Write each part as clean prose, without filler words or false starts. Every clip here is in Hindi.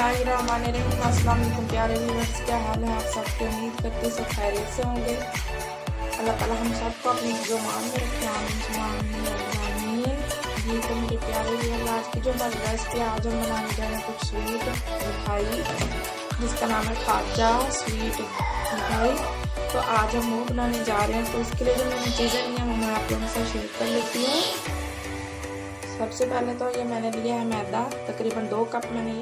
बिस्मिल्लाहिर्रहमानिर्रहीम। अस्सलाम वालेकुम प्यारे व्यूअर्स, क्या हाल है आप सबके। उम्मीद करते सब खैरियत से होंगे। अल्लाह ताला हम सबको अपनी जुबान में रखे। आमीन। ये तो मेरे प्यारे व्यूअर्स, आज की जो हमारी रेसिपी आज हम बनाने जा रहे हैं कुछ स्वीट मिठाई जिसका नाम है खाजा स्वीट मिठाई। तो आज हम वो बनाने जा रहे हैं। तो उसके लिए जो मैंने चीज़ें ली हैं वो मैं आप लोगों से शेयर कर लेती हूँ। सबसे पहले तो ये मैंने लिया है मैदा, तकरीबन 2 कप मैंने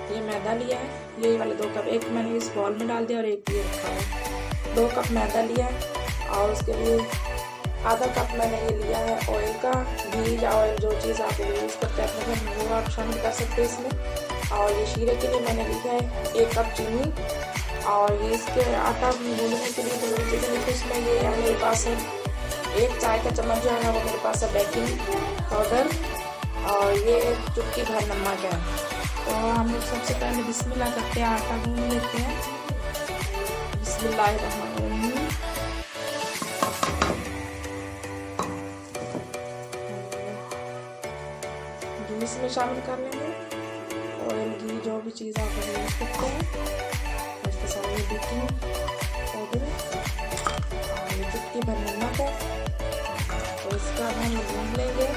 ये मैदा लिया है। ये वाले 2 कप, एक मैंने इस बॉल में डाल दिया और एक ये रखा है। 2 कप मैदा लिया है और उसके लिए आधा कप मैंने ये लिया है ऑयल का, घी या ऑयल जो चीज़ आप यूज़ करते हैं अपने घर में वो आप शामिल कर सकते हैं इसमें। और ये शीरे के लिए मैंने लिखा है 1 कप चीनी। और ये इसके आटा गूंदने के लिए जो चीज़ें लिखी इसमें ये है मेरे पास है 1 चाय का चम्मच जो है ना वो मेरे पास है बेकिंग पाउडर और ये चुटकी भर नमक है। तो हम लोग सबसे पहले बिस्मिल्लाह करते हैं, आटा गूंद लेते हैं। बिस्मिल्लाहिर्रहमानिर्रहीम। घी इसमें शामिल कर लेंगे, ऑयल घी जो भी चीज़ आप यूज़ करते हैं। इसके साथ ये बेकिंग पाउडर और ये चुटकी भर नमक है। तो इसका हम गूंद लेंगे।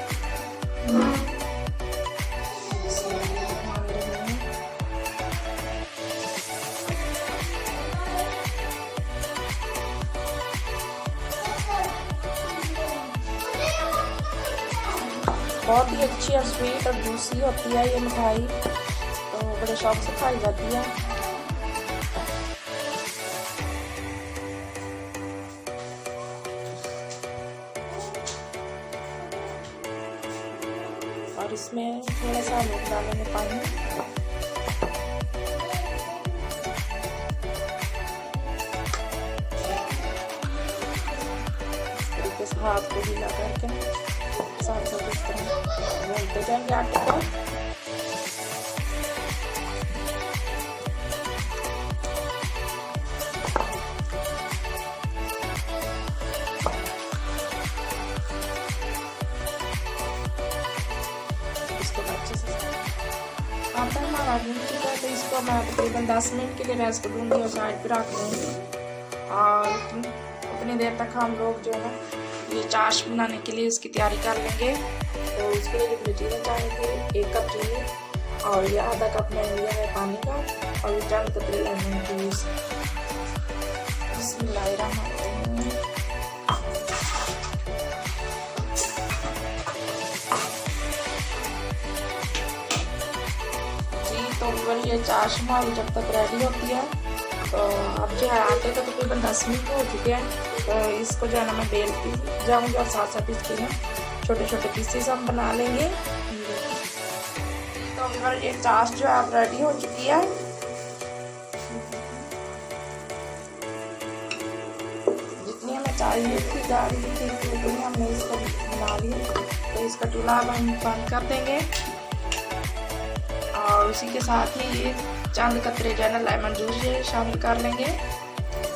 बहुत ही अच्छी और स्वीट और जूसी होती है ये मिठाई, तो बड़े शौक से खाई जाती है। और इसमें थोड़ा सा हम डालेंगे पानी। इस तरीके से हाथ को ढीला करके साथ साथ इस तरह घूमते जाएंगे आटे को। इसको अच्छे से आटा हमारा गूंद चुका है, तो इसको मैं तकरीबन 10 मिनट के लिए रेस्ट दूंगी और साइड पे रख दूंगी। और उतनी देर तक हम लोग जो है ना ये चाश बनाने के लिए इसकी तैयारी कर लेंगे। तो उसके लिए जो चीज़ें चाहिए 1 कप चीनी और ये आधा कप मैंने लिया है पानी का और ये चंद कतरे लेमन जूस। बिस्मिल्लाहिर्रहमानिर्रहीम। जी तो फिर ये चाश हमारी जब तक रेडी होती है तो अब जो है आटे का तकरीबन 10 मिनट हो चुके हैं। तो इसको जो है ना मैं बेलती जाऊँगी और साथ साथ इसके ना छोटे छोटे पीसेस हम बना लेंगे। तो अगर ये चाश जो है अब रेडी हो चुकी है। जितनी हमें चाहिए थी गाढ़ी थी उतनी हमने इसको बना लिया। तो इसका चूल्हा हम बंद कर देंगे और उसी के साथ ही ये चंद कतरे जो है ना लेमन जूस ये शामिल कर लेंगे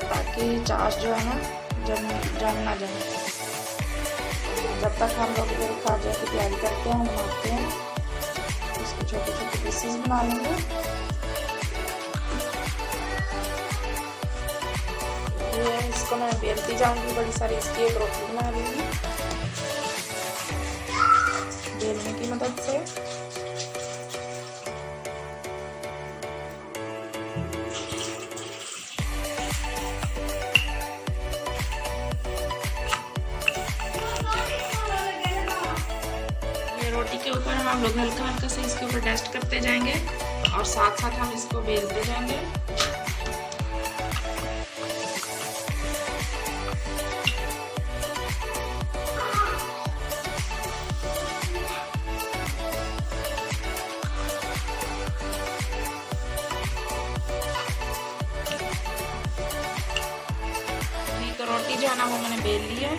ताकि चाश जो है ना जम ना जाए। जब तक हम लोग इधर खाजा की तैयारी करते हैं बनाते हैं, इसके छोटे छोटे पीसेस बना लेंगे। ये इसको मैं बेलती जाऊंगी, बड़ी सारी इसकी एक रोटी बना लूँगी बेलने की मदद से। रोटी के ऊपर हम लोग हल्का हल्का से इसके ऊपर डस्ट करते जाएंगे और साथ साथ हम इसको बेलते जाएंगे। तो रोटी जो है ना वो मैंने बेल ली है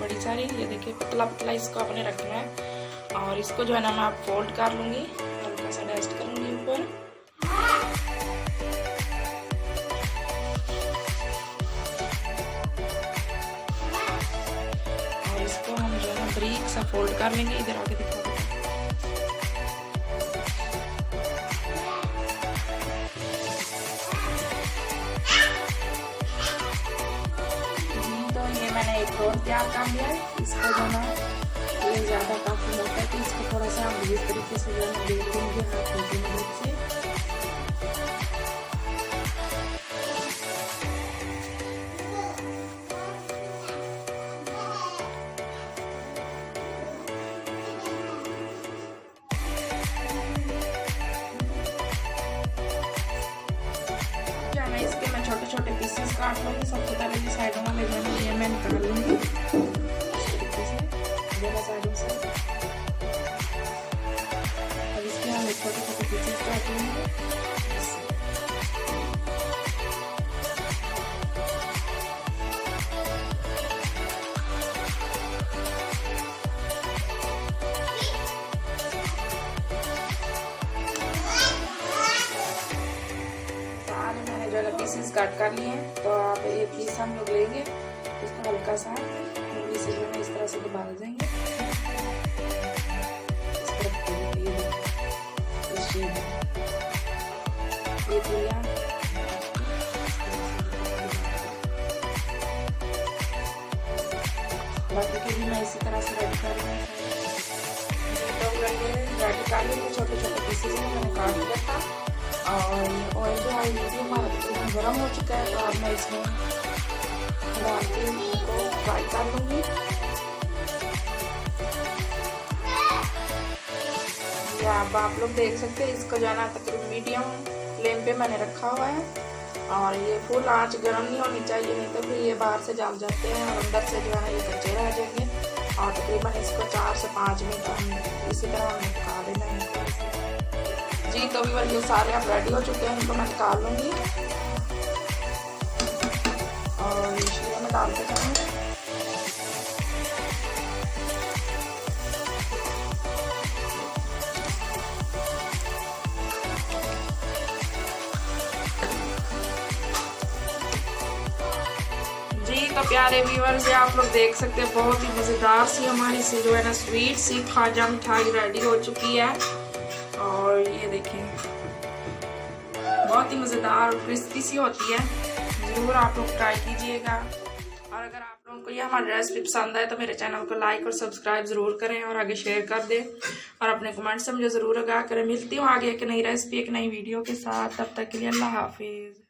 बड़ी सारी। ये देखिए पतला पतला इसको आपने रखना है और इसको जो है ना मैं फोल्ड कर लूँगी, हल्का सा डस्ट करूँगी ऊपर। और इसको हम जो है ना बारीक सा फोल्ड कर लेंगे। इधर आके दिखा दो। ये मैंने एक रोल तैयार कर लिया है। इसको जो ना ये ज़्यादा काफ़ी मोटा है, तो इसको थोड़ा सा हम इस तरीके से जो है बेल देंगे हाथों की मदद से। इसके मैं छोटे छोटे पीसेस काट लूँगी। सबसे पहले ये साइडों वाले जो है ये मैं निकाल लूँगी इस तरीके से दोनों साइडों से। अब इसके हम छोटे छोटे पीसेस काट लेंगे। पीसेस काट कर लिए हैं, तो आप ये पीस हम लोग लेंगे, इसको हल्का सा उंगली से जो है इस तरह से दबा देंगे। ये लिया बाकी के भी मैं इसी तरह से रेडी कर रही हूँ। तो रेडी कर लेंगे छोटे छोटे पीसेस में मैंने काट लिया था। और ऑयल जो है ये भी हमारा तकरीबन गर्म हो चुका है, तो अब मैं इसमें डाल के इनको फ्राई कर लूँगी। या अब आप लोग देख सकते हैं इसको जो है ना तकरीबन मीडियम फ्लेम पे मैंने रखा हुआ है। और ये फुल आंच गर्म नहीं होनी चाहिए, नहीं तो फिर ये बाहर से जल जाते हैं और अंदर से जो है ना ये कच्चे रह जाएंगे। और तकरीबन इसको 4 से 5 मिनट इसी तरह हमें पका देना है। जी तो भी ये सारे आप रेडी हो चुके हैं, इनको मैं निकाल लूँगी और ये शीरे में डालते जाएंगे। जी तो प्यारे व्यूअर्स, आप लोग देख सकते हैं बहुत ही मज़ेदार सी हमारी सी जो है ना स्वीट सी खाजा मिठाई रेडी हो चुकी है। और ये देखिए बहुत ही मज़ेदार और क्रिस्पी सी होती है। ज़रूर आप लोग ट्राई कीजिएगा। और अगर आप लोगों को ये हमारी रेसिपी पसंद आए तो मेरे चैनल को लाइक और सब्सक्राइब ज़रूर करें और आगे शेयर कर दें और अपने कमेंट से मुझे ज़रूर आगाह करें। मिलती हूँ आगे एक नई रेसिपी एक नई वीडियो के साथ। तब तक के लिए अल्लाह हाफिज़।